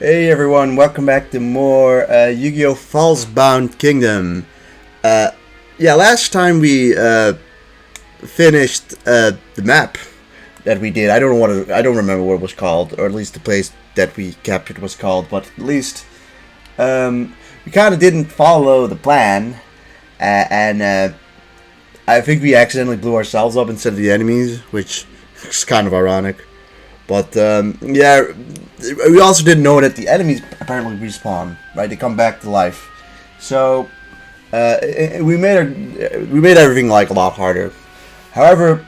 Hey everyone, welcome back to more Yu-Gi-Oh! Falsebound Kingdom. Uh, yeah, last time we finished the map that we did. I don't remember what it was called, or at least the place that we captured was called. But at least we kind of didn't follow the plan, and I think we accidentally blew ourselves up instead of the enemies, which is kind of ironic. But yeah, we also didn't know that the enemies apparently respawn, right? They come back to life. So we made everything like a lot harder. However,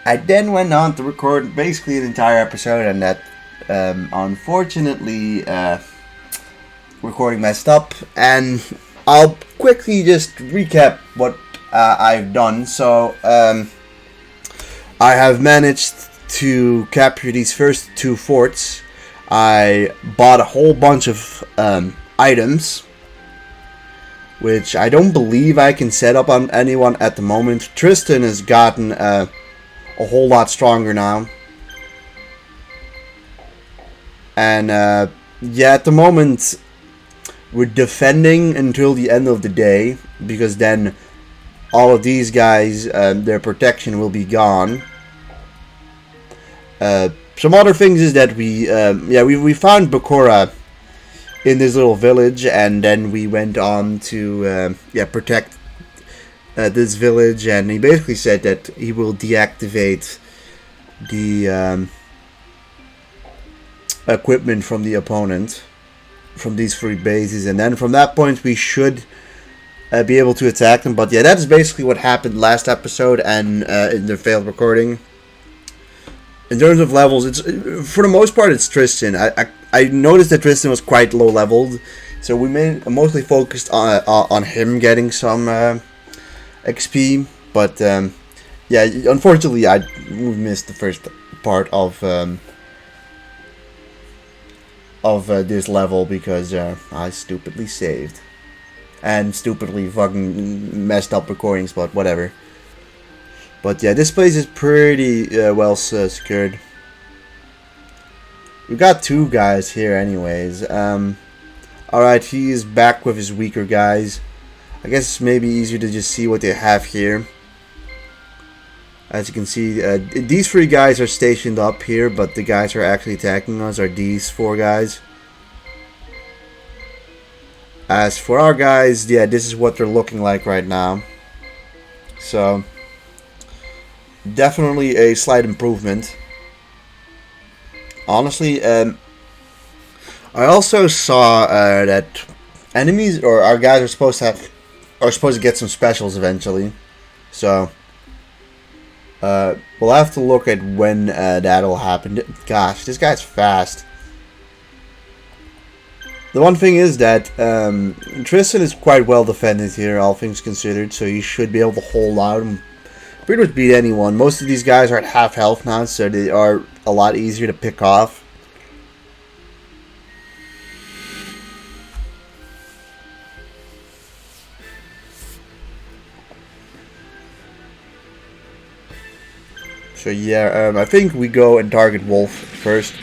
I then went on to record basically an entire episode, and that unfortunately recording messed up. And I'll quickly just recap what I've done. So I have managed to capture these first two forts. I bought a whole bunch of items, which I don't believe I can set up on anyone at the moment. Tristan has gotten a whole lot stronger now, and yeah, at the moment we're defending until the end of the day, because then all of these guys, their protection will be gone. Some other things is that we found Bakura in this little village, and then we went on to protect this village, and he basically said that he will deactivate the equipment from the opponent from these three bases, and then from that point we should be able to attack them. But yeah, that's basically what happened last episode and in the failed recording. In terms of levels, it's for the most part it's Tristan. I noticed that Tristan was quite low leveled, so we mostly focused on him getting some XP. But yeah, unfortunately we missed the first part of this level because I stupidly saved and stupidly fucking messed up recordings. But whatever. But yeah, this place is pretty well secured. We got two guys here anyways. Alright, he is back with his weaker guys. I guess it's maybe easier to just see what they have here. As you can see, these three guys are stationed up here, but the guys who are actually attacking us are these four guys. As for our guys, yeah, this is what they're looking like right now. So definitely a slight improvement. Honestly, I also saw that enemies or our guys are supposed to get some specials eventually. So we'll have to look at when that'll happen. Gosh, this guy's fast. The one thing is that Tristan is quite well defended here, all things considered, so you should be able to hold out and pretty much beat anyone. Most of these guys are at half health now, so they are a lot easier to pick off. So yeah, I think we go and target Wolf first.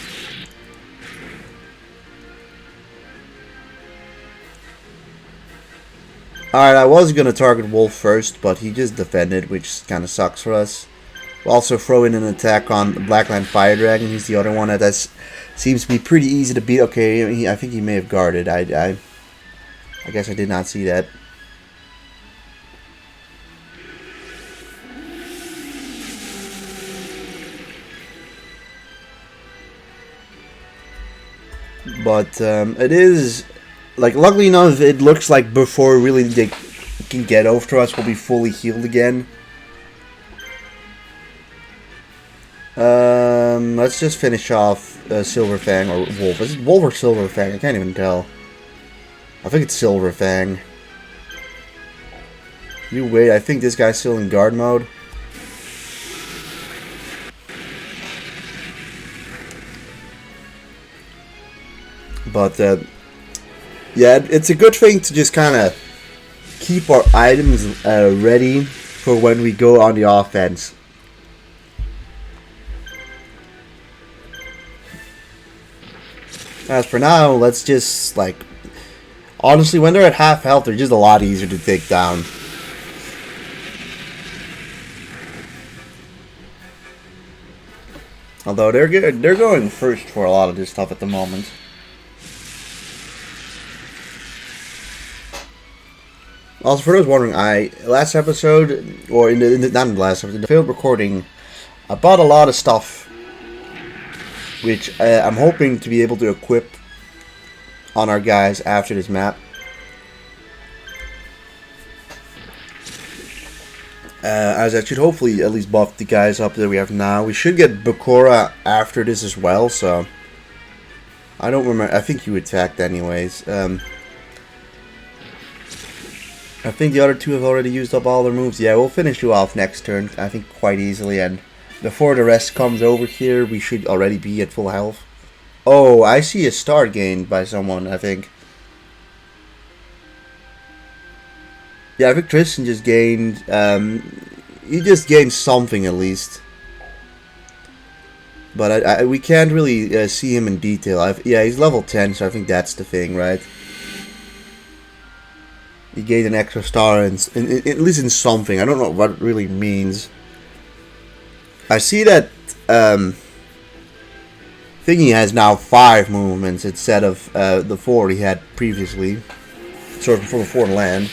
Alright, I was going to target Wolf first, but he just defended, which kind of sucks for us. We'll also throw in an attack on the Blackline Fire Dragon. He's the other one that seems to be pretty easy to beat. Okay, I think he may have guarded. I guess I did not see that. But it is... Like, luckily enough, it looks like before really they can get over to us, we'll be fully healed again. Let's just finish off Silverfang or Wolf. Is it Wolf or Silverfang? I can't even tell. I think it's Silverfang. You wait, I think this guy's still in guard mode. But, yeah, it's a good thing to just kind of keep our items ready for when we go on the offense. As for now, let's just, like... Honestly, when they're at half health, they're just a lot easier to take down. Although they're going first for a lot of this stuff at the moment. Also, for those wondering, last episode, or not in the last episode, in the field recording, I bought a lot of stuff, which I'm hoping to be able to equip on our guys after this map. As that should hopefully at least buff the guys up that we have now. We should get Bakura after this as well, so... I don't remember, I think you attacked anyways. I think the other two have already used up all their moves. Yeah, we'll finish you off next turn, I think, quite easily. And before the rest comes over here, we should already be at full health. Oh, I see a star gained by someone, I think. Yeah, I think Tristan just gained... he just gained something, at least. But we can't really see him in detail. Yeah, he's level 10, so I think that's the thing, right? He gained an extra star, at least in something. I don't know what it really means. I see that Thingy has now 5 movements instead of the 4 he had previously. Sort of for the 4 land.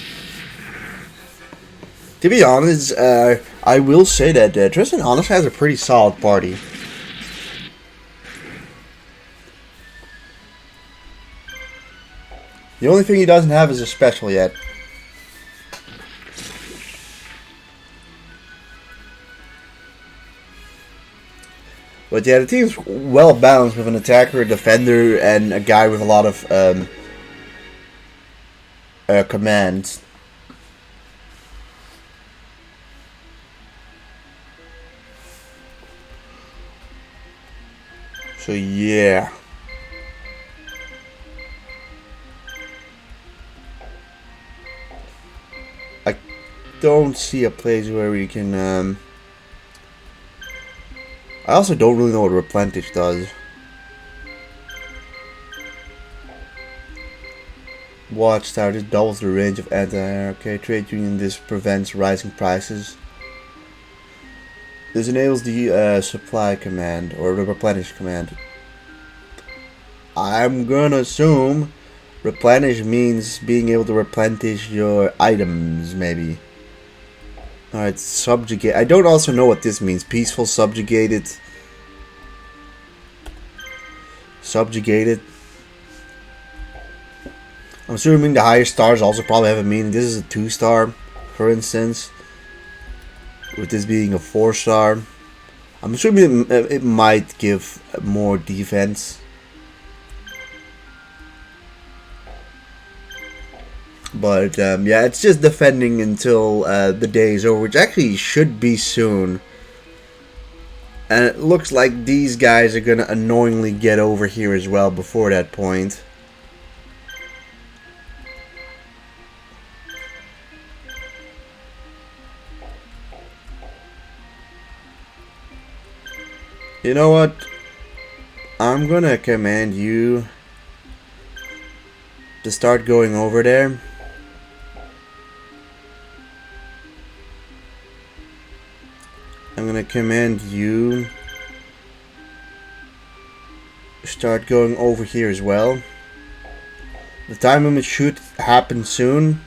To be honest, I will say that Tristan honestly has a pretty solid party. The only thing he doesn't have is a special yet. But yeah, the team's well balanced with an attacker, a defender, and a guy with a lot of commands. So yeah. I don't see a place where we can I also don't really know what Replenish does. Watchtower, this doubles the range of anti-air. Okay, trade union, this prevents rising prices. This enables the supply command, or the replenish command. I'm gonna assume replenish means being able to replenish your items, maybe. Alright, subjugate. I don't also know what this means. Peaceful, subjugated. Subjugated. I'm assuming the higher stars also probably have a meaning. This is a 2-star, for instance. With this being a 4-star. I'm assuming it might give more defense. But yeah, it's just defending until the day is over, which actually should be soon. And it looks like these guys are gonna annoyingly get over here as well before that point. You know what? I'm gonna command you to start going over there. I'm gonna command you start going over here as well. The time limit should happen soon.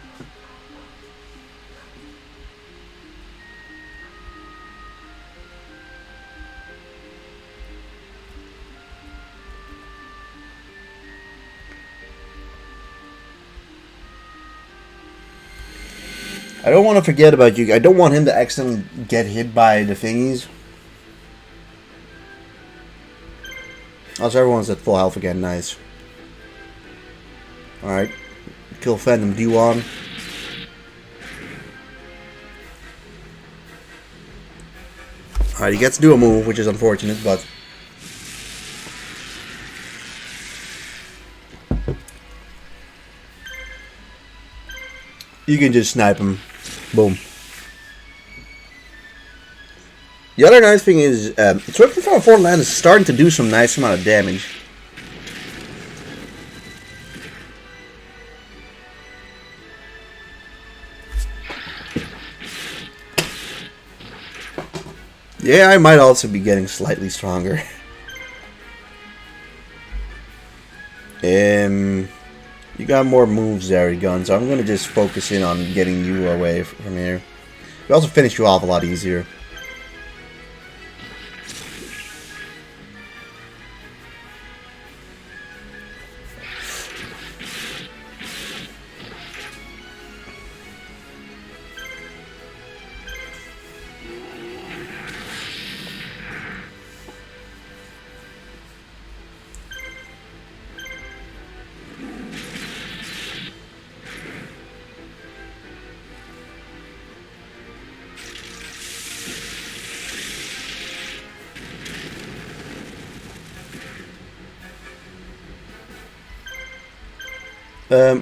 I don't want to forget about you. I don't want him to accidentally get hit by the thingies. Also, everyone's at full health again. Nice. Alright. Kill Phantom D1. Alright, he gets to do a move, which is unfortunate, but... you can just snipe him. Boom. The other nice thing is, Swift from 4 land is starting to do some nice amount of damage. Yeah, I might also be getting slightly stronger. You got more moves there, Gun, so I'm gonna just focus in on getting you away from here. We also finish you off a lot easier.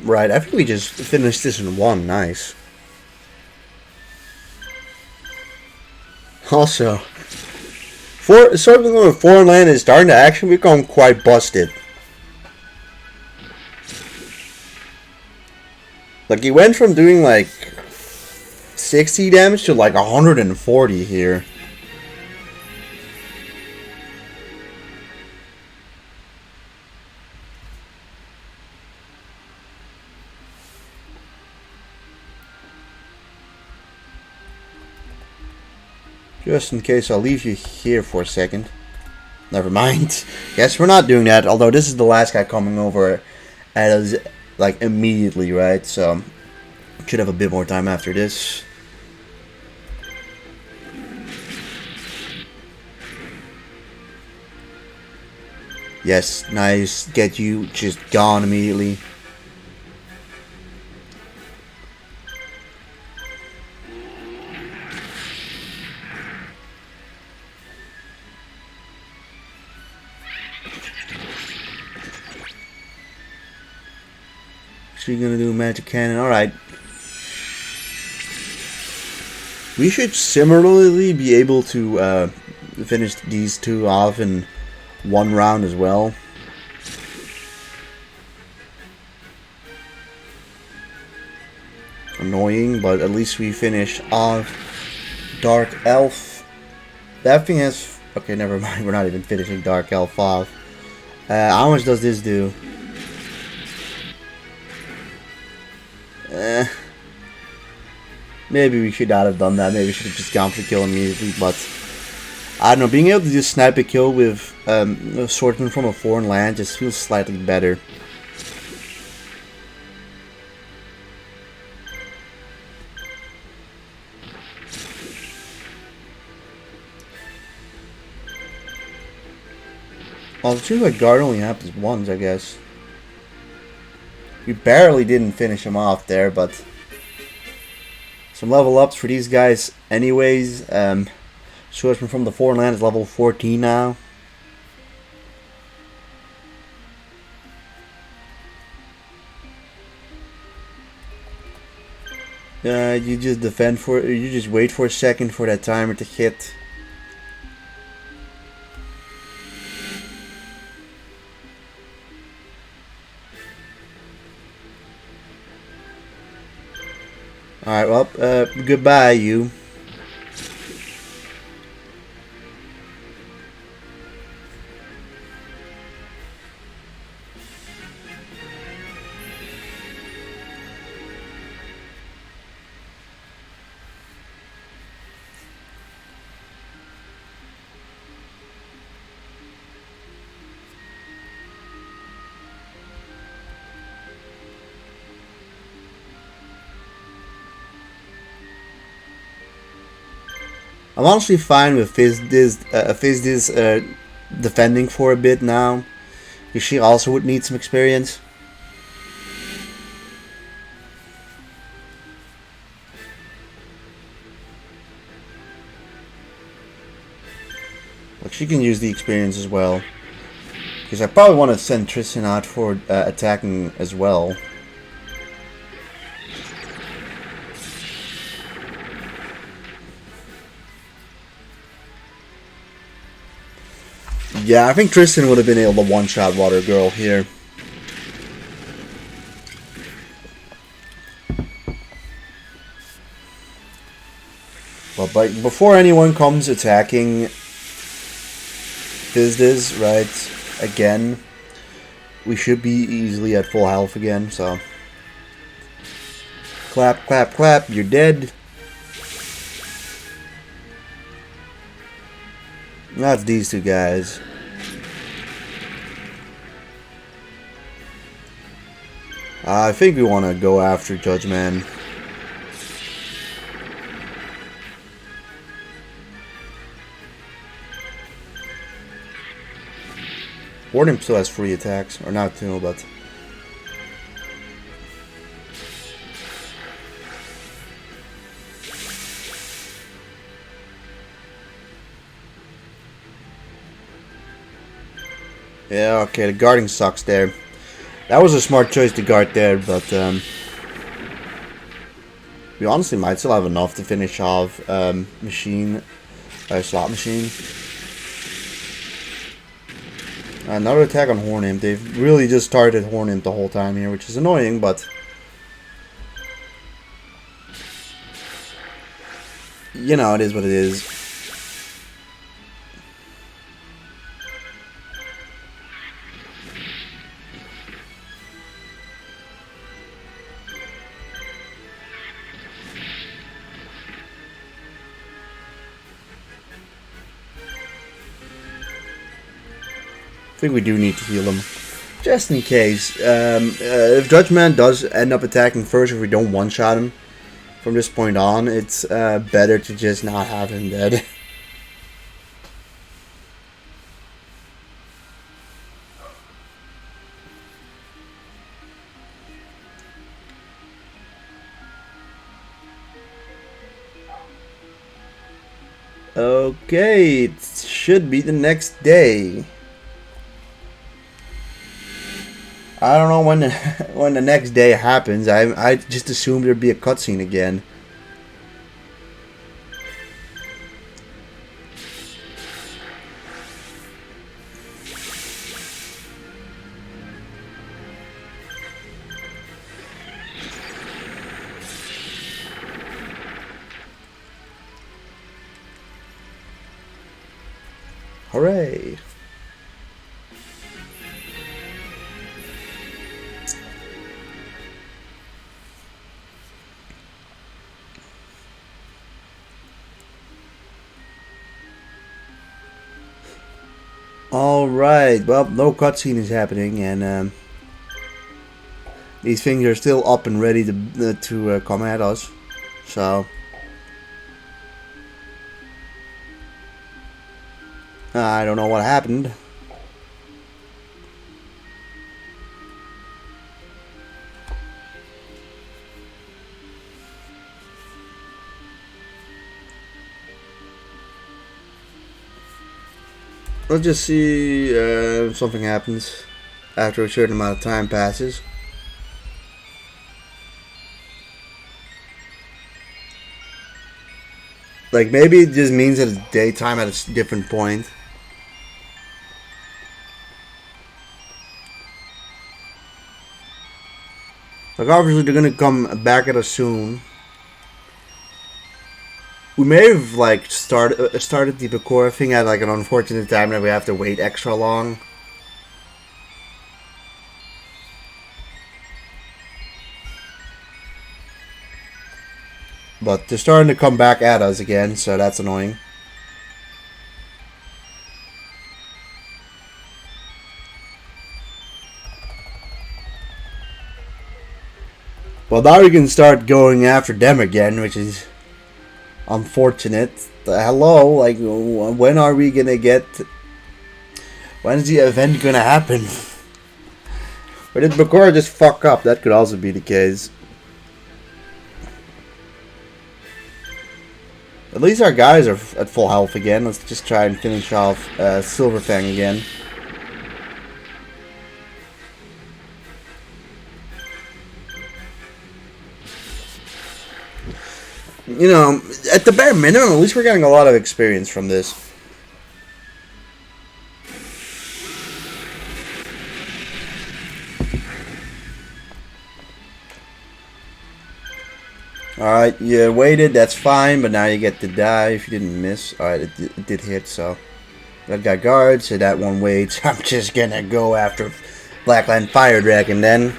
Right, I think we just finished this in one. Nice. Also, something with foreign land is starting to actually become quite busted. Like, he went from doing like 60 damage to like 140 here. Just in case, I'll leave you here for a second. Never mind. Guess we're not doing that, although this is the last guy coming over as, like, immediately, right? So, should have a bit more time after this. Yes, nice. Get you just gone immediately. So you're gonna do a magic cannon, alright. We should similarly be able to finish these two off in one round as well. Annoying, but at least we finish off Dark Elf. That thing has... Okay, never mind, we're not even finishing Dark Elf off. How much does this do? Maybe we should not have done that. Maybe we should have just gone for the kill immediately. But I don't know. Being able to just snipe a kill with a swordsman from a foreign land just feels slightly better. Well, it seems like guard only happens once, I guess. We barely didn't finish him off there, but some level ups for these guys anyways. Swordsman from the foreign land is level 14 now. You just defend for it. You just wait for a second for that timer to hit. Alright, well, goodbye, you. I'm honestly fine with Fizz defending for a bit now. She also would need some experience. Like, she can use the experience as well. Because I probably want to send Tristan out for attacking as well. Yeah, I think Tristan would have been able to one-shot Water Girl here. But before anyone comes attacking this, right, again, we should be easily at full health again, so. Clap, clap, clap, you're dead. That's these two guys. I think we want to go after Judgment. Warden still has 3 attacks, or not 2, but... Yeah, okay, the guarding sucks there. That was a smart choice to guard there, but we honestly might still have enough to finish off slot machine. Another attack on Horn Imp. They've really just targeted Horn Imp the whole time here, which is annoying, but you know, it is what it is. I think we do need to heal him, just in case. If Judgment does end up attacking first, if we don't one-shot him from this point on, it's better to just not have him dead. Okay, it should be the next day. I don't know when the next day happens. I just assumed there'd be a cutscene again. Hooray! Alright, well, no cutscene is happening, and these things are still up and ready to come at us, so I don't know what happened. Let's just see if something happens after a certain amount of time passes. Like, maybe it just means that it's daytime at a different point. Like, obviously they're gonna come back at us soon. We may have, like, started the Bakura thing at, like, an unfortunate time that we have to wait extra long. But they're starting to come back at us again, so that's annoying. Well, now we can start going after them again, which is unfortunate. Hello, like, when are we gonna get... When is the event gonna happen? Or did Bakura just fuck up? That could also be the case. At least our guys are at full health again. Let's just try and finish off Silver Fang again. You know, at the bare minimum, at least we're getting a lot of experience from this. Alright, you waited, that's fine, but now you get to die if you didn't miss. Alright, it did hit, so. I got guards, so that one waits. I'm just gonna go after Blackline Fire Dragon then.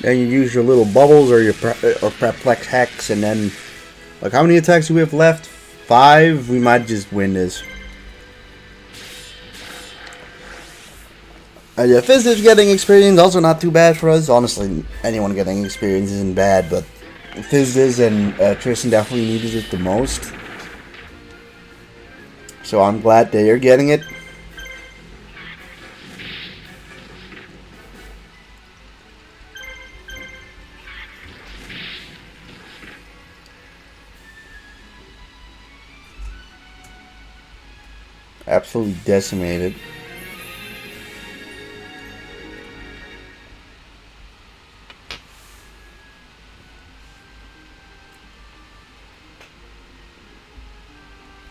Then you use your little bubbles or your perplex hex, and then, like, how many attacks do we have left? 5. We might just win this. Yeah, Fizz is getting experience, also not too bad for us. Honestly, anyone getting experience isn't bad, but Fizz and Tristan definitely needed it the most. So I'm glad they are getting it. Absolutely decimated.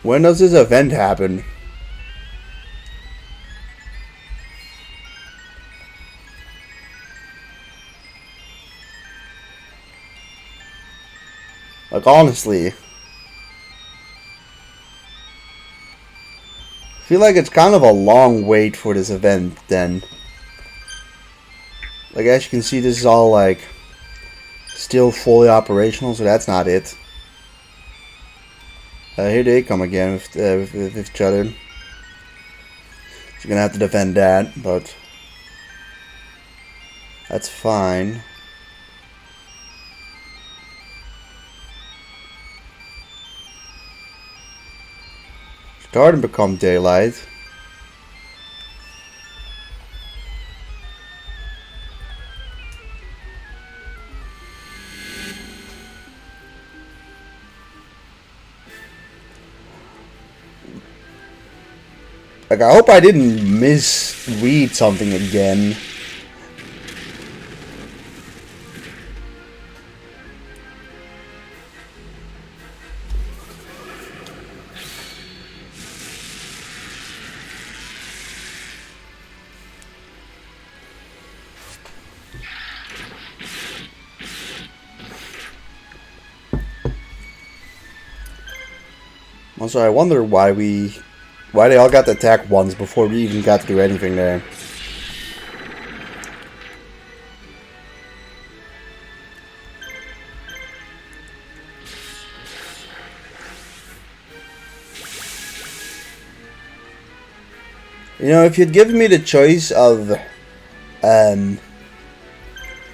When does this event happen? Like, honestly, I feel like it's kind of a long wait for this event then. Like, as you can see, this is all, like, still fully operational, so that's not it. Here they come again with each other. So you're gonna have to defend that, but that's fine. Starting to become daylight. Like, I hope I didn't misread something again. Also, I wonder why they all got to attack once before we even got to do anything there. You know, if you'd given me the choice of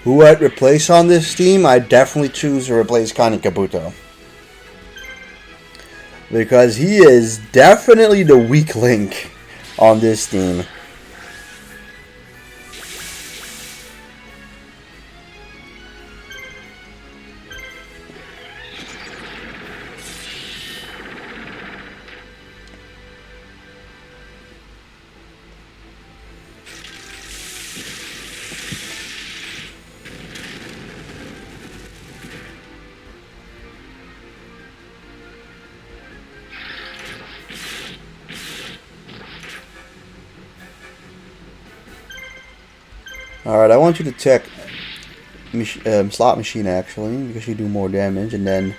who I'd replace on this team, I'd definitely choose to replace Kani Kabuto. Because he is definitely the weak link on this team. Alright, I want you to check Slot Machine actually, because you do more damage, and then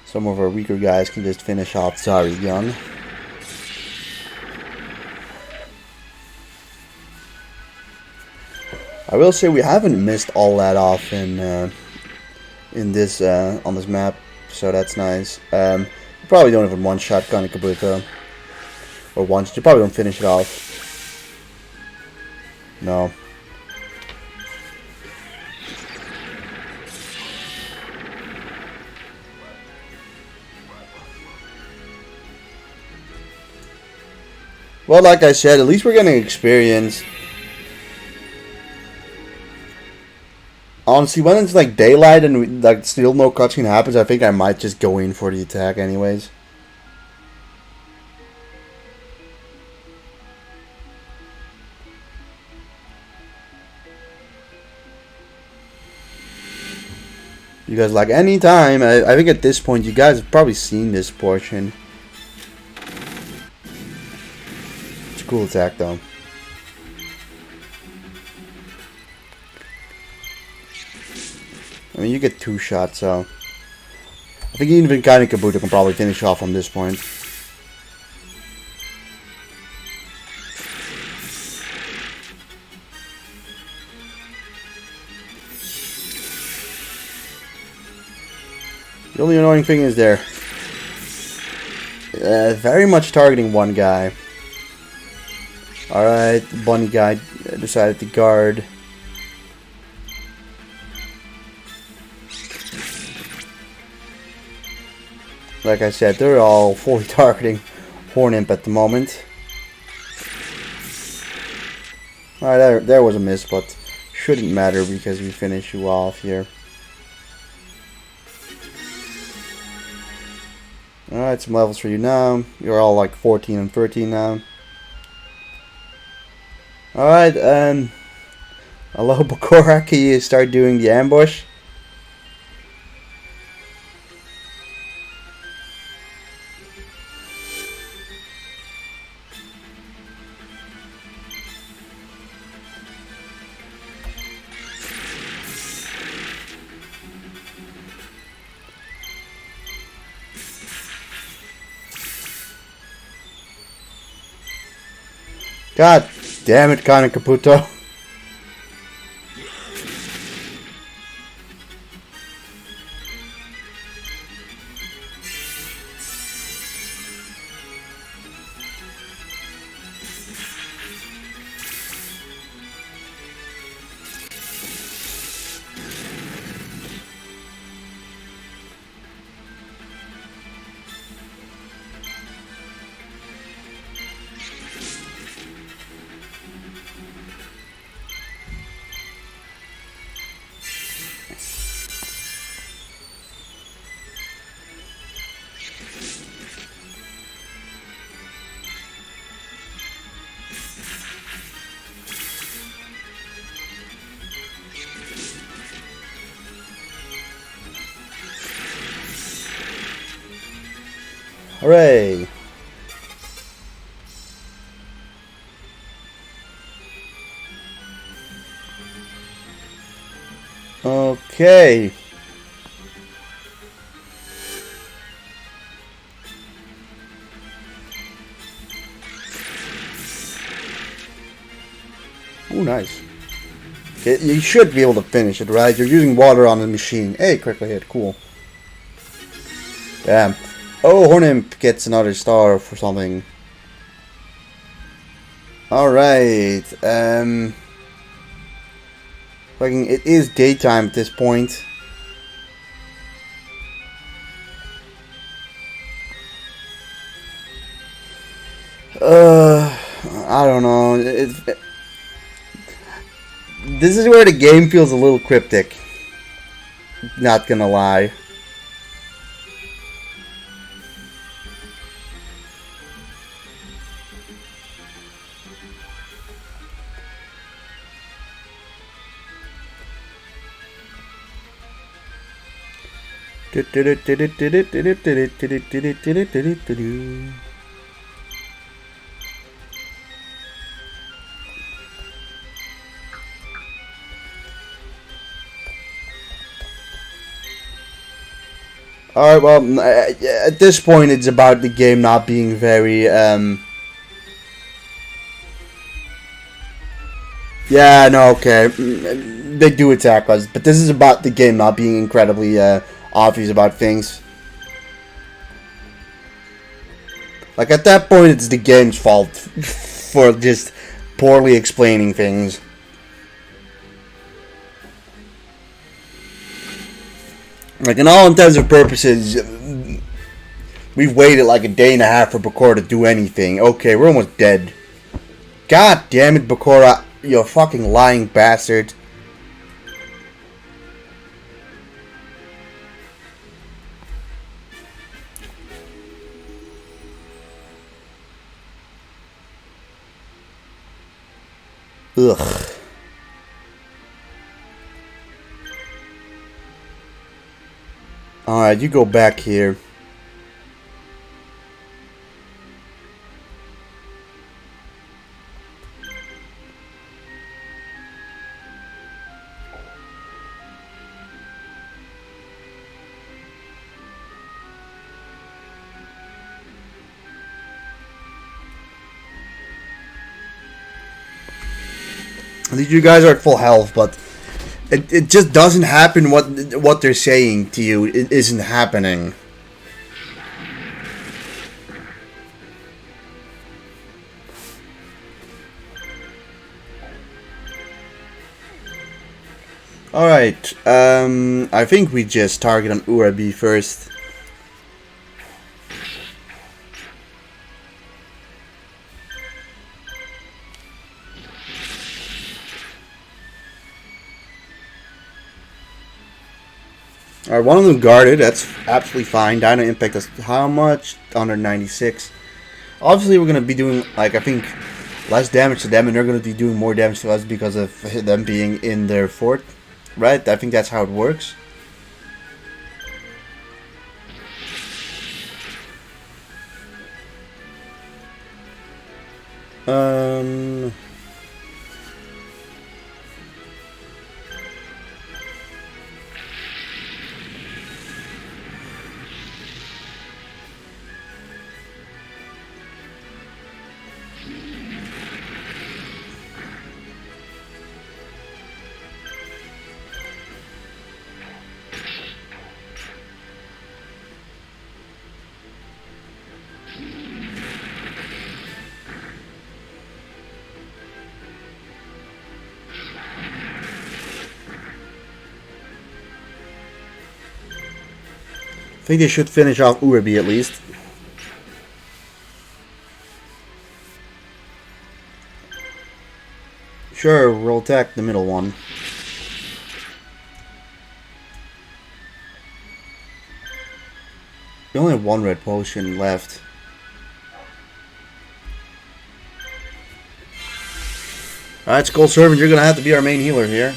some of our weaker guys can just finish off Zarigan. I will say we haven't missed all that often in this on this map, so that's nice. You probably don't even one-shot Kani Kabuto, or once. You probably don't finish it off. No. Well, like I said, at least we're getting experience. Honestly, when it's like daylight and like still no cutscene happens, I think I might just go in for the attack anyways. You guys like anytime? I think at this point you guys have probably seen this portion. It's a cool attack though. I mean, you get 2 shots, so I think even kind of Kabuto can probably finish off from this point. The only annoying thing is they're very much targeting one guy. Alright, the bunny guy decided to guard. Like I said, they're all fully targeting Hornimp at the moment. Alright, there was a miss, but shouldn't matter because we finish you off here. Alright, some levels for you now. You're all like 14 and 13 now. Alright, hello Bakura, can you start doing the ambush? God damn it, Kana Kabuto. Hooray! Okay. Ooh, nice. Okay, you should be able to finish it, right? You're using water on the machine. Hey, quickly hit. Cool. Damn. Oh, Hornimp gets another star for something. Alright. Fucking, it is daytime at this point. I don't know. This is where the game feels a little cryptic. Not gonna lie. Alright, well, at this point it's about the game not being very, yeah, no, okay, they do attack us, but this is about the game not being incredibly, obvious about things. Like, at that point, it's the game's fault for just poorly explaining things. Like, in all intents and purposes, we've waited like a day and a half for Bakura to do anything. Okay, we're almost dead. God damn it, Bakura, you fucking lying bastard. Ugh. Alright, you go back here. You guys are at full health, but it just doesn't happen. What they're saying to you, it isn't happening. Alright, I think we just target on Urabi first. Alright, one of them guarded, that's absolutely fine. Dino Impact is how much? 196. Obviously we're going to be doing, like, I think, less damage to them, and they're going to be doing more damage to us because of them being in their fort. Right? I think that's how it works. I think they should finish off Urabi at least. Sure, we'll attack the middle one. We only have one red potion left. Alright, Skull Servant, you're gonna have to be our main healer here.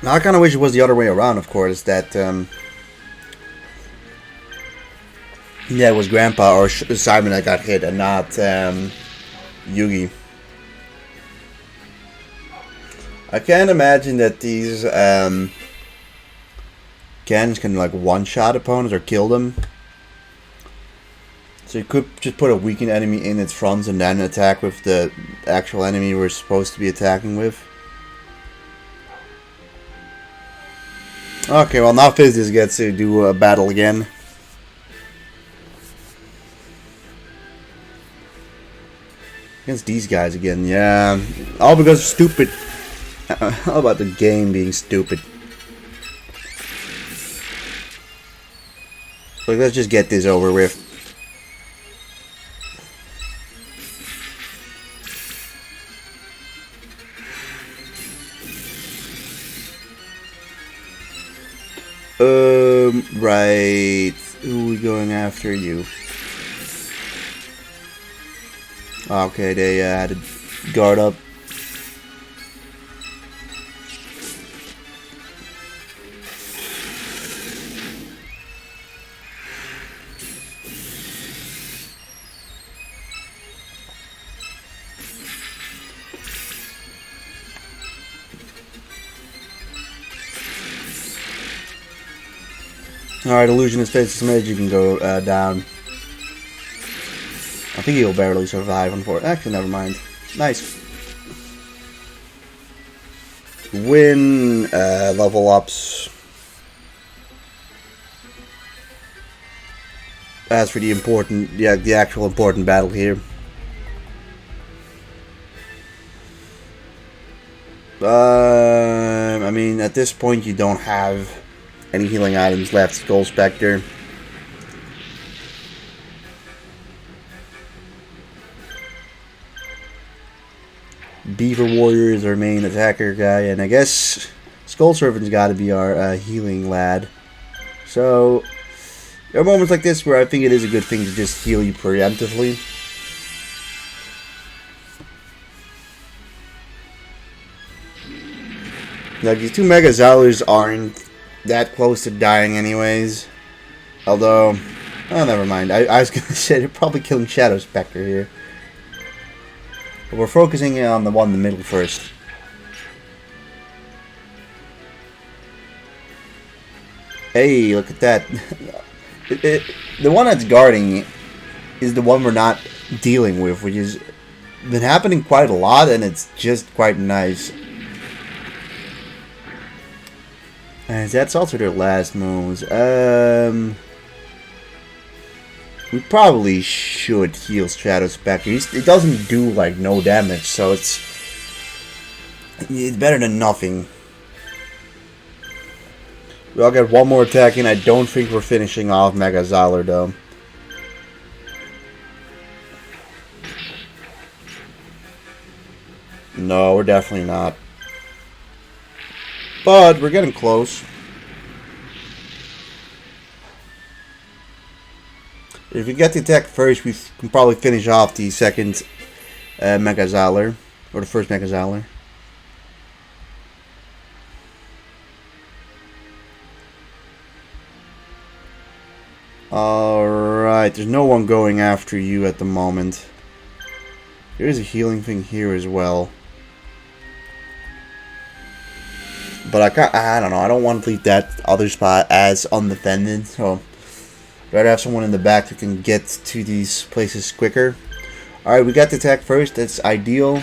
Now, I kind of wish it was the other way around, of course, that, yeah, it was Grandpa or Simon that got hit and not, Yugi. I can't imagine that these, cannons can, like, one-shot opponents or kill them. So you could just put a weakened enemy in its fronts and then attack with the actual enemy we're supposed to be attacking with. Okay, well now Physius gets to do a battle again. Against these guys again, yeah. All because of stupid. How about the game being stupid? So let's just get this over with. Right. Who are we going after? You. Okay, they had a guard up. Alright, Illusionist faces Mage, you can go down. I think he'll barely survive, unfortunately. Actually, never mind. Nice. Win, level ups. As for the important, yeah, the actual important battle here. I mean, at this point, you don't have any healing items left. Skull Spectre. Beaver Warrior is our main attacker guy, and I guess Skull Servant's got to be our healing lad. So there are moments like this where I think it is a good thing to just heal you preemptively. Like, these two Mega Zalers aren't that close to dying anyways. Although, oh, never mind. I was gonna say they're probably killing Shadow Spectre here. But we're focusing on the one in the middle first. Hey, look at that. The one that's guarding is the one we're not dealing with, which has been happening quite a lot, and it's just quite nice. And that's also their last moves. We probably should heal Shadow Spectre. It doesn't do like no damage, so it's better than nothing. We all get one more attack in. I don't think we're finishing off Mega Zaler though. No, we're definitely not. But we're getting close. If we get the attack first, we can probably finish off the second Mega Zaler. Or the first Mega Zaler. Alright, there's no one going after you at the moment. There is a healing thing here as well. But I don't know, I don't want to leave that other spot as undefended, so I'd rather have someone in the back who can get to these places quicker. Alright, we got the attack first, that's ideal.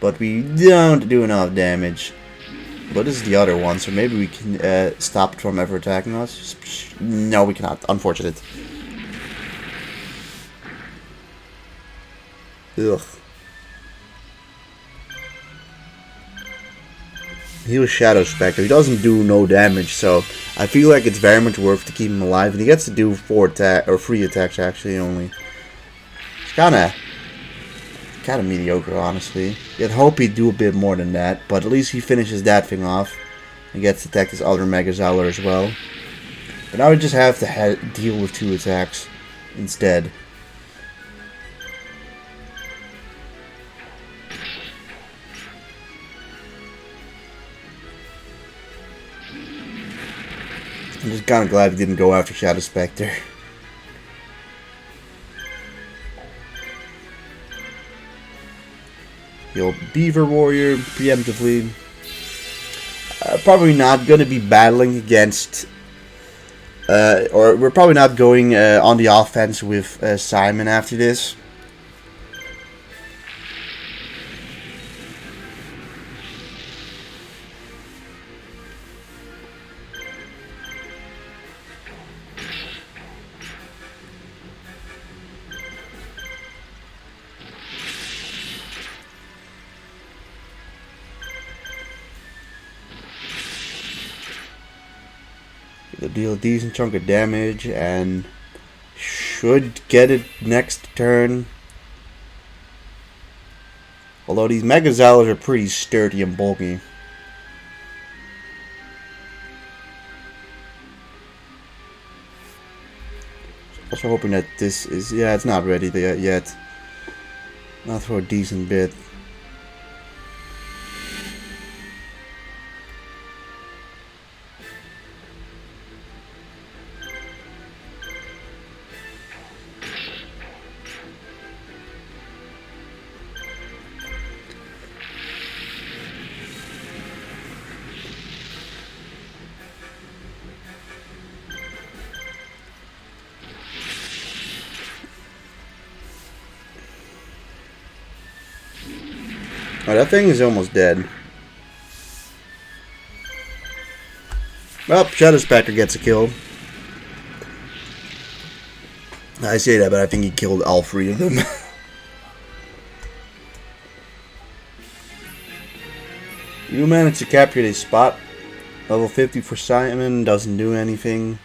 But we don't do enough damage. But this is the other one, so maybe we can stop it from ever attacking us. No, we cannot. Unfortunate. Ugh. He was Shadow Spectre. He doesn't do no damage, so I feel like it's very much worth to keep him alive. And he gets to do 3 attacks actually only. It's kinda mediocre, honestly. You'd hope he'd do a bit more than that, but at least he finishes that thing off and gets to attack this other Mega Zaler as well. But now we just have to deal with 2 attacks instead. I'm just kind of glad we didn't go after Shadow Spectre. Heal Beaver Warrior preemptively. Probably not going to be battling against, or we're probably not going on the offense with Simon after this. It'll deal a decent chunk of damage and should get it next turn. Although these Mega Zalers are pretty sturdy and bulky. Also hoping that this is, yeah, it's not ready yet. Not for a decent bit. Oh, that thing is almost dead. Well, Shadow Spectre gets a kill. I say that, but I think he killed all 3 of them. You managed to capture this spot. Level 50 for Simon, doesn't do anything.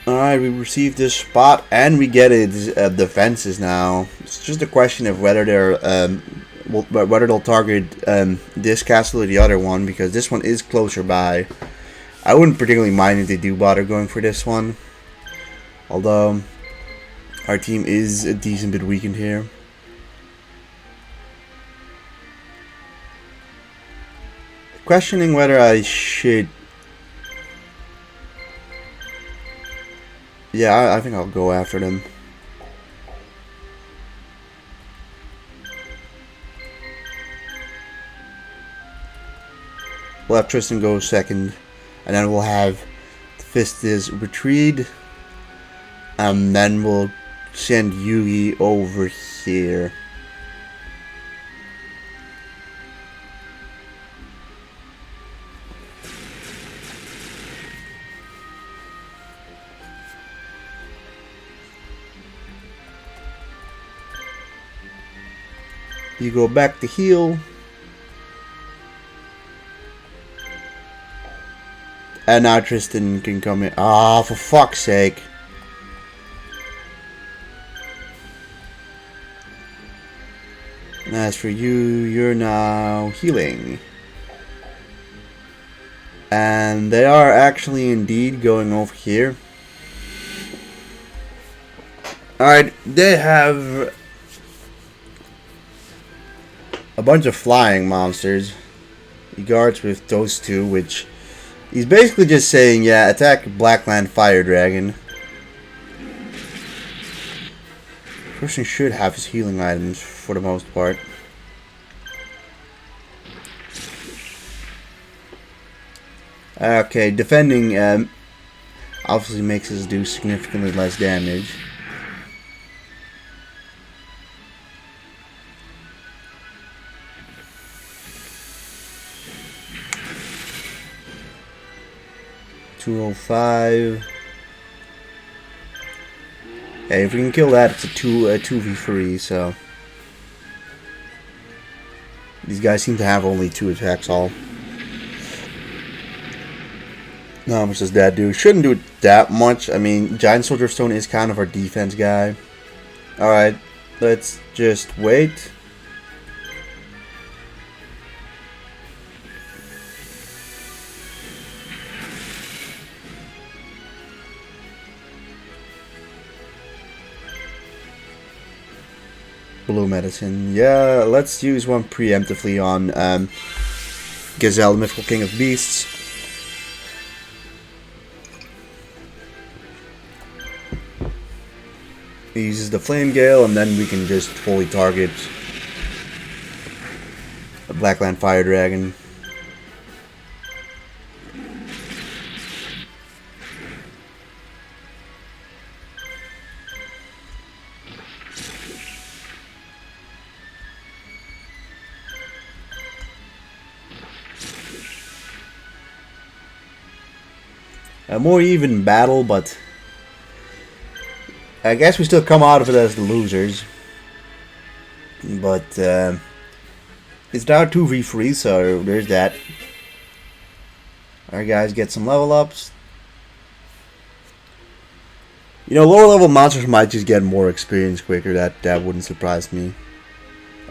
Alright, we received this spot and we get its defenses now. It's just a question of whether they'll target this castle or the other one, because this one is closer by. I wouldn't particularly mind if they do bother going for this one, although our team is a decent bit weakened here. questioning whether I should. Yeah, I think I'll go after them. We'll have Tristan go second, and then we'll have Fistis retreat, and then we'll send Yugi over here. You go back to heal. And now Tristan can come in. Ah, for fuck's sake. As for you, you're now healing. And they are actually indeed going over here. Alright, they have a bunch of flying monsters. He guards with those two, which he's basically just saying, yeah, attack Blackland Fire Dragon. Person should have his healing items for the most part. Okay, defending obviously makes us do significantly less damage. $205. Hey, if we can kill that, it's a 2v3, so these guys seem to have only 2 attacks all. How much does that do? Shouldn't do that much. I mean, Giant Soldier of Stone is kind of our defense guy. Alright, let's just wait. Blue medicine. Yeah, let's use one preemptively on Gazelle, the Mythical King of Beasts. He uses the Flame Gale, and then we can just fully target a Blackland Fire Dragon. A more even battle, but I guess we still come out of it as the losers. But it's now 2v3, so there's that. Our guys get some level ups. You know, lower level monsters might just get more experience quicker. That wouldn't surprise me.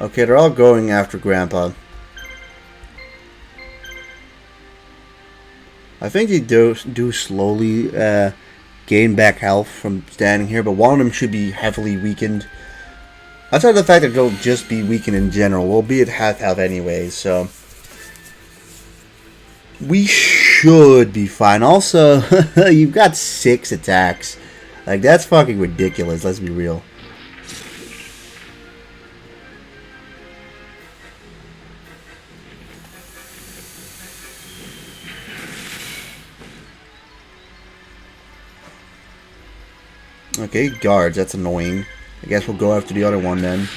Okay, they're all going after Grandpa. I think they do slowly gain back health from standing here, but one of them should be heavily weakened. Outside of the fact that they'll just be weakened in general, we'll be at half health anyways, so we should be fine. Also, you've got 6 attacks. Like, that's fucking ridiculous, let's be real. Okay, guards, that's annoying. I guess we'll go after the other one then.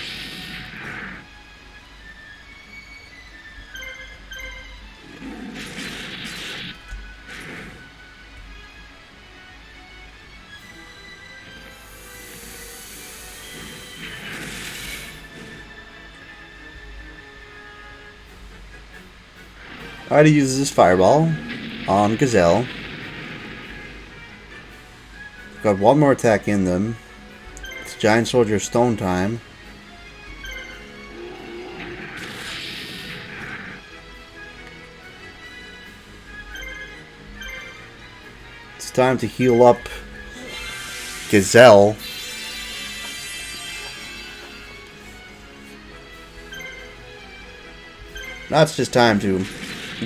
Alright, he uses his fireball on Gazelle. Got one more attack in them. It's Giant Soldier of Stone time. It's time to heal up Gazelle. Now it's just time to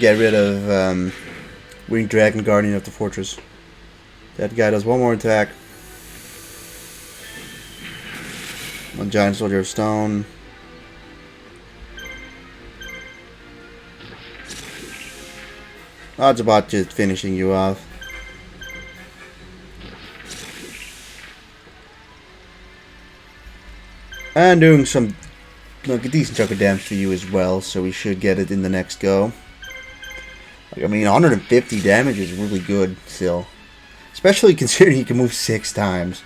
get rid of Winged Dragon, Guardian of the Fortress. That guy does one more attack. One Giant Soldier of Stone. That's about just finishing you off. And doing some, like, a decent chunk of damage to you as well, so we should get it in the next go. Like, I mean, 150 damage is really good still. Especially considering he can move 6 times.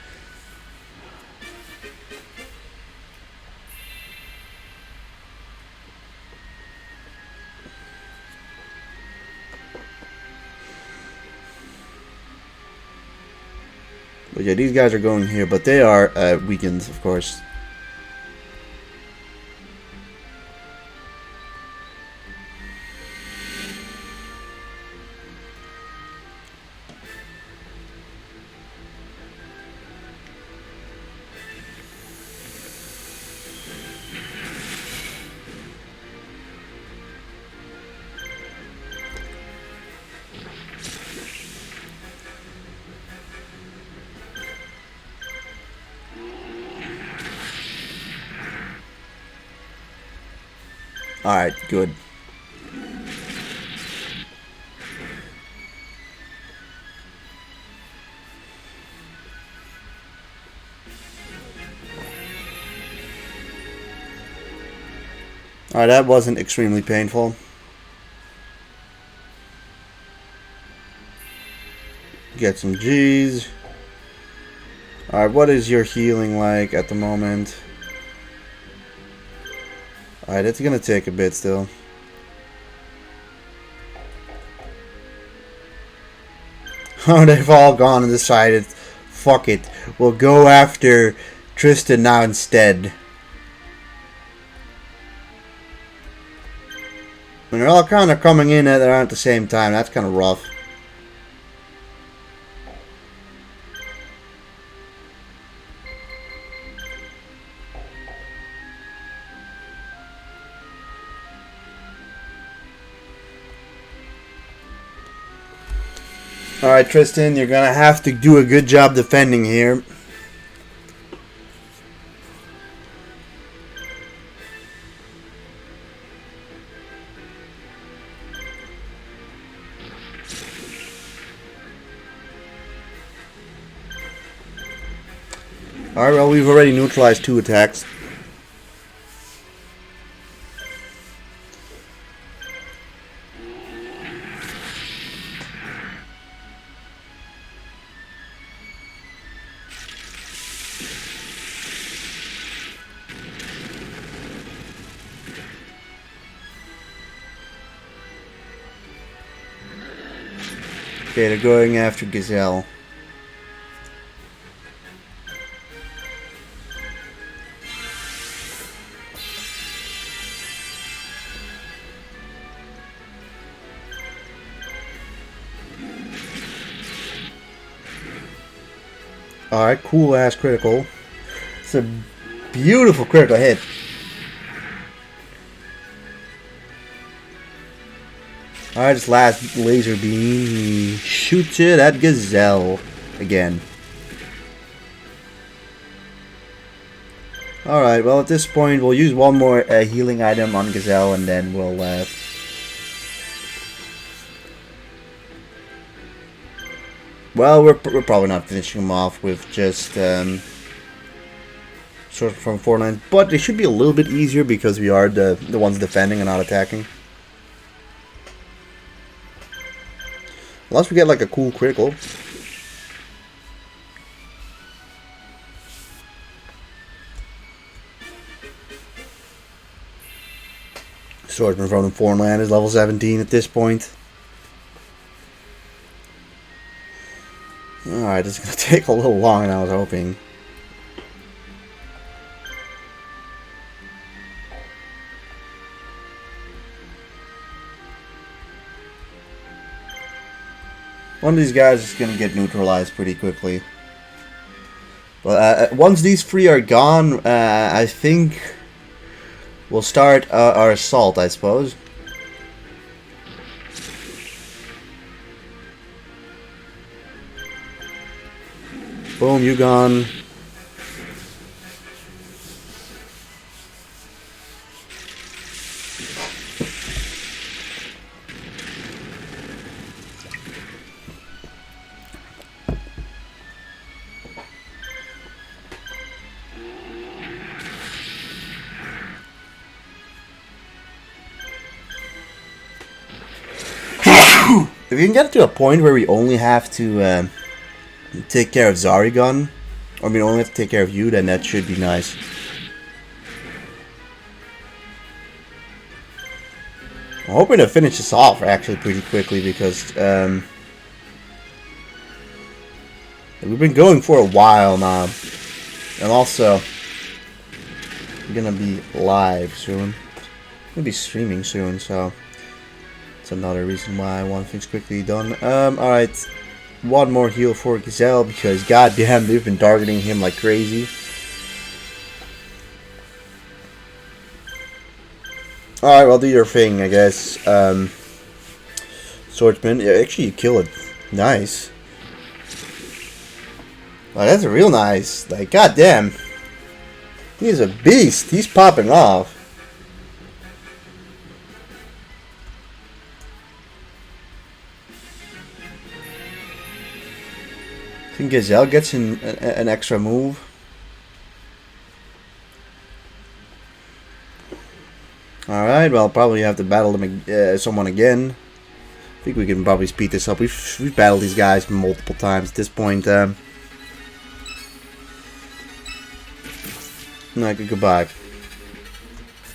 But yeah, these guys are going here, but they are weakened, of course. Alright, good. Alright, that wasn't extremely painful. Get some G's. Alright, what is your healing like at the moment? Alright, it's gonna take a bit still. Oh, they've all gone and decided, fuck it, we'll go after Tristan now instead. And they're all kind of coming in at around the same time, that's kind of rough. Alright, Tristan, you're gonna have to do a good job defending here. Alright, well, we've already neutralized 2 attacks. Okay, they're going after Gazelle. Alright, cool ass critical. It's a beautiful critical hit. Alright, this last laser beam shoots it at Gazelle again. Alright, well, at this point we'll use one more healing item on Gazelle and then we'll well, we're probably not finishing him off with just sort from 4-9, but it should be a little bit easier because we are the ones defending and not attacking. Unless we get like a cool critical. Swordsman from the Foreign Land is level 17 at this point. Alright, this is going to take a little longer than I was hoping. One of these guys is going to get neutralized pretty quickly. But once these 3 are gone, I think we'll start our assault, I suppose. Boom, you gone. If you can get to a point where we only have to take care of Zarygon, or we only have to take care of you, then that should be nice. I'm hoping to finish this off actually pretty quickly because we've been going for a while now. And also, I'm gonna be live soon. I'm gonna be streaming soon, so that's another reason why I want things quickly done. Alright. One more heal for Gazelle because goddamn they've been targeting him like crazy. Alright, well do your thing, I guess. Swordsman. Yeah, actually you kill it. Nice. Wow, that's real nice. Like, goddamn. He's a beast. He's popping off. I think Gazelle gets an extra move. Alright, well, probably have to battle them, someone again. I think we can probably speed this up. We've battled these guys multiple times at this point. Goodbye.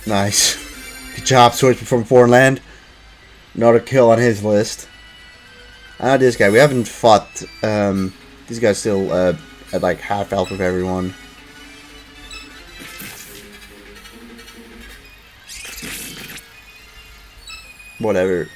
Nice. Good job, Swordsman from Foreign Land. Another kill on his list. This guy. We haven't fought. This guy's still at like half health with everyone. Whatever.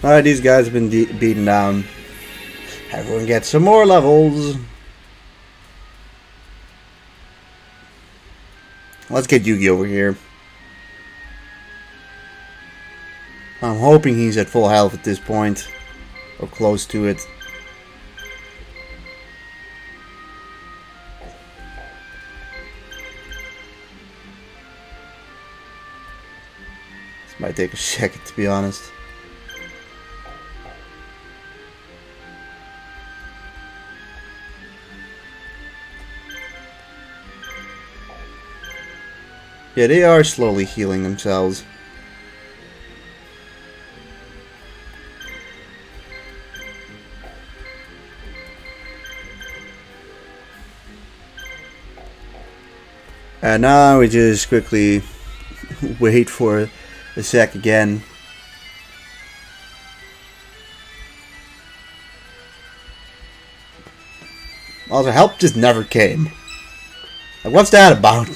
Alright, these guys have been beaten down. Everyone gets some more levels. Let's get Yugi over here. I'm hoping he's at full health at this point. Or close to it. This might take a second, to be honest. Yeah, they are slowly healing themselves. And now we just quickly wait for a sec again. Also, help just never came. Like, what's that about?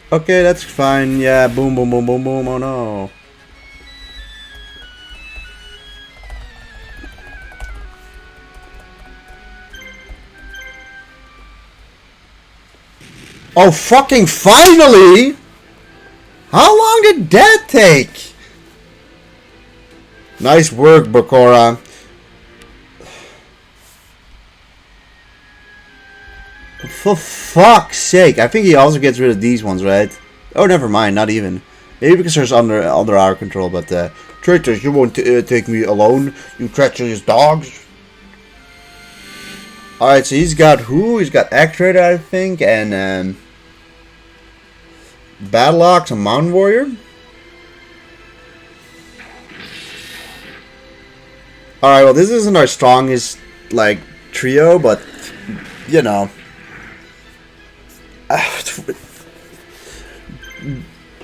Okay, that's fine. Yeah, boom, boom, boom, boom, boom. Oh no. Oh, fucking finally! How long did that take? Nice work, Bakura. For fuck's sake. I think he also gets rid of these ones, right? Oh, never mind. Not even. Maybe because there's under our control, but Traitors, you won't take me alone, you treacherous dogs. Alright, so he's got who? He's got Actrator, I think, and Battle Ox and Mountain Warrior. Alright, well, this isn't our strongest, like, trio, but, you know.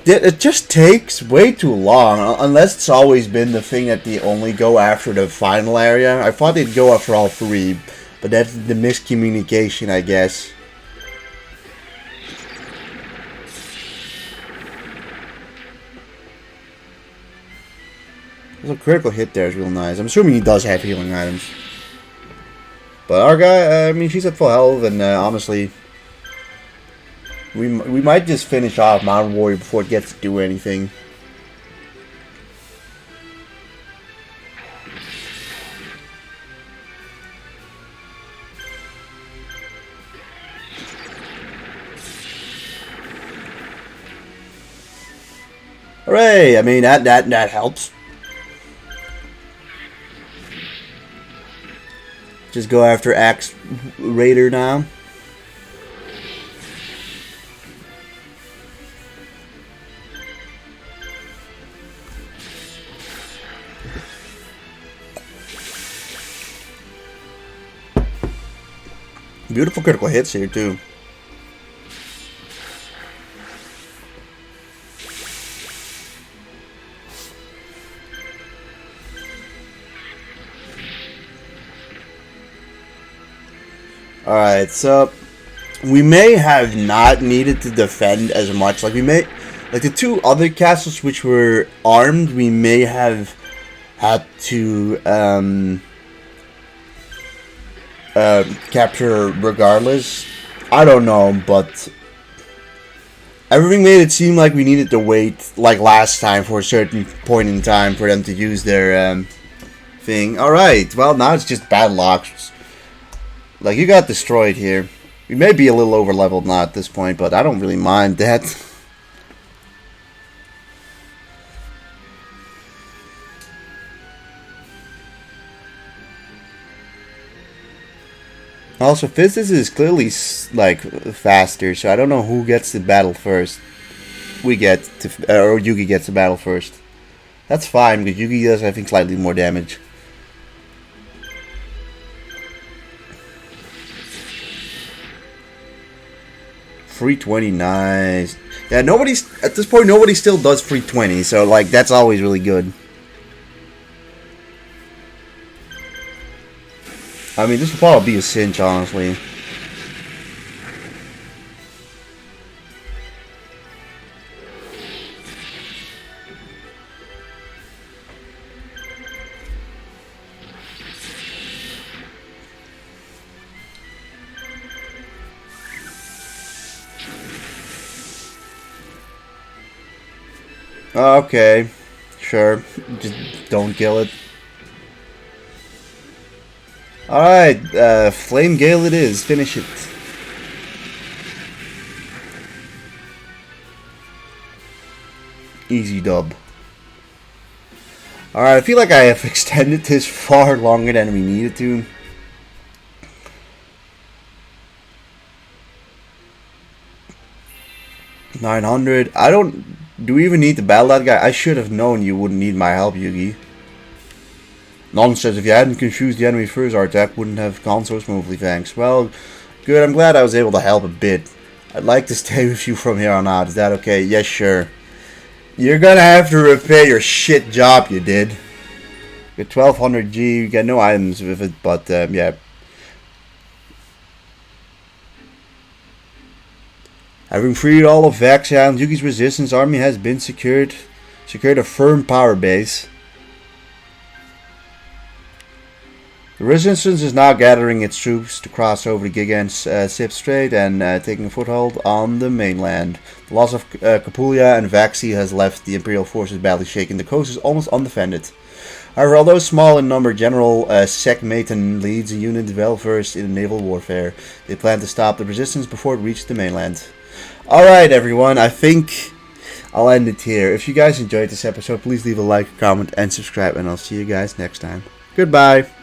It just takes way too long, unless it's always been the thing that they only go after the final area. I thought they'd go after all three, but that's the miscommunication, I guess. There's a critical hit there is real nice. I'm assuming he does have healing items. But our guy, I mean, she's at full health, and honestly, we might just finish off Mountain Warrior before it gets to do anything. Hooray! I mean, that helps. Just go after Axe Raider now. Beautiful critical hits here too. Alright, so we may have not needed to defend as much. Like the two other castles which were armed, we may have had to capture regardless. I don't know, but everything made it seem like we needed to wait, like last time, for a certain point in time for them to use their thing. Alright, well now it's just Battle Ox. Like, you got destroyed here. We may be a little over leveled now at this point, but I don't really mind that. Also, Physis is clearly, like, faster, so I don't know who gets the battle first. We get to, or Yugi gets the battle first. That's fine, because Yugi does, I think, slightly more damage. .320, nice. Yeah, at this point, nobody still does .320, so, like, that's always really good. I mean, this will probably be a cinch, honestly. Okay, sure. Just don't kill it. Alright, Flame Gale it is. Finish it. Easy dub. Alright, I feel like I have extended this far longer than we needed to. $900. I don't... Do we even need to battle that guy? I should have known you wouldn't need my help, Yugi. Nonsense, if you hadn't confused the enemy first, our attack wouldn't have gone so smoothly, thanks. Well, good, I'm glad I was able to help a bit. I'd like to stay with you from here on out, is that okay? Yes, sure. You're gonna have to repair your shit job you did. With 1200 G, you get no items with it, but, yeah. Having freed all of Vaxia, Yugi's resistance army has been secured a firm power base. The resistance is now gathering its troops to cross over the Gigant's Sip Strait and taking a foothold on the mainland. The loss of Capulia and Vaxi has left the Imperial forces badly shaken. The coast is almost undefended. However, although small in number, General Sekmatan leads a unit well versed in naval warfare. They plan to stop the resistance before it reaches the mainland. Alright everyone, I think I'll end it here. If you guys enjoyed this episode, please leave a like, comment, and subscribe, and I'll see you guys next time. Goodbye.